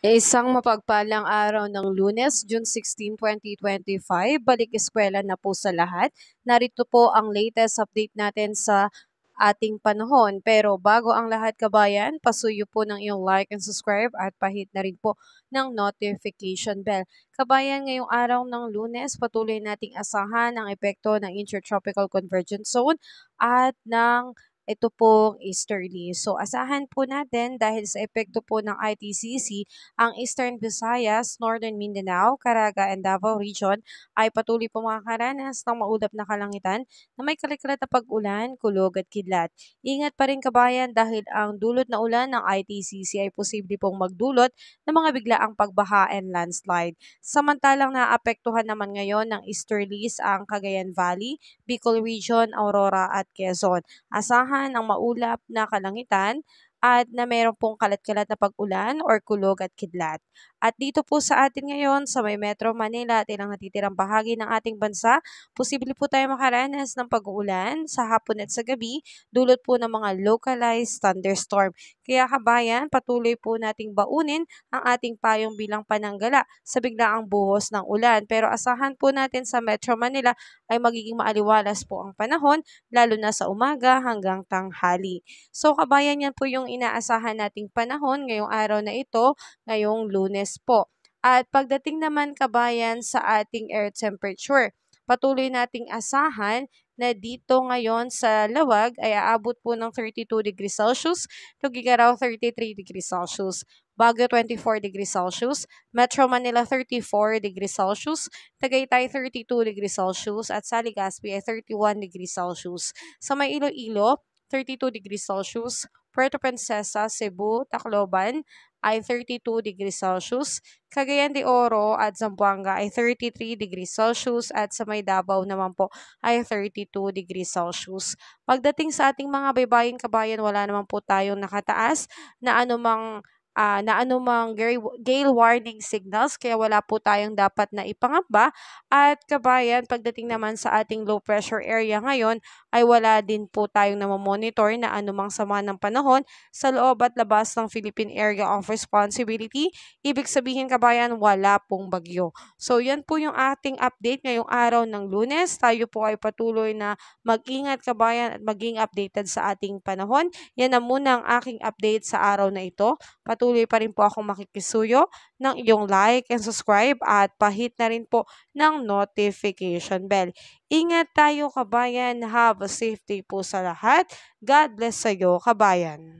Isang mapagpalang araw ng Lunes, June 16, 2025. Balik eskwela na po sa lahat. Narito po ang latest update natin sa ating panahon. Pero bago ang lahat, kabayan, pasuyo po ng iyong like and subscribe at pahit na rin po ng notification bell. Kabayan, ngayong araw ng Lunes, patuloy nating asahan ang epekto ng Intertropical Convergence Zone at ng ito pong easterly. So asahan po natin dahil sa epekto po ng ITCC, ang Eastern Visayas, Northern Mindanao, Caraga and Davao Region ay patuloy po makakaranas ng maulap na kalangitan na may kalikalat na pag-ulan, kulog at kidlat. Ingat pa rin kabayan dahil ang dulot na ulan ng ITCC ay posible pong magdulot ng mga biglaang pagbaha and landslide. Samantalang naapektuhan naman ngayon ng easterlies ang Cagayan Valley, Bicol Region, Aurora at Quezon. Asahan ang maulap na kalangitan at na meron pong kalat-kalat na pag-ulan or kulog at kidlat. At dito po sa atin ngayon sa may Metro Manila at ilang natitirang bahagi ng ating bansa, posible po tayo makaranas ng pag-uulan sa hapon at sa gabi, dulot po ng mga localized thunderstorm. Kaya kabayan, patuloy po nating baunin ang ating payong bilang pananggala sa biglaang buhos ng ulan. Pero asahan po natin sa Metro Manila ay magiging maaliwalas po ang panahon, lalo na sa umaga hanggang tanghali. So kabayan, yan po yung inaasahan nating panahon ngayong araw na ito, ngayong Lunes po. At pagdating naman kabayan sa ating air temperature, patuloy nating asahan na dito ngayon sa Lawag ay aabot po ng 32 degrees Celsius, Tugigaraw 33 degrees Celsius, Baguio 24 degrees Celsius, Metro Manila 34 degrees Celsius, Tagaytay 32 degrees Celsius at sa Legazpi ay 31 degrees Celsius. Sa may Iloilo, 32 degrees Celsius, Puerto Princesa, Cebu, Tacloban ay 32 degrees Celsius, Cagayan de Oro at Zamboanga ay 33 degrees Celsius at sa may Davao naman po ay 32 degrees Celsius. Pagdating sa ating mga baybayin kabayan, wala naman po tayong nakataas na anumang gale warning signals, kaya wala po tayong dapat na ipangamba. At kabayan, pagdating naman sa ating low pressure area ngayon ay wala din po tayong namomonitor na anumang sama ng panahon sa loob at labas ng Philippine Area of Responsibility. Ibig sabihin kabayan, wala pong bagyo. So yan po yung ating update ngayong araw ng Lunes. Tayo po ay patuloy na mag-ingat kabayan at maging updated sa ating panahon. Yan na muna ang aking update sa araw na ito. Patuloy pa rin po akong makikisuyo ng iyong like and subscribe at pahit na rin po ng notification bell. Ingat tayo kabayan. Have a safe day po sa lahat. God bless sa iyo kabayan.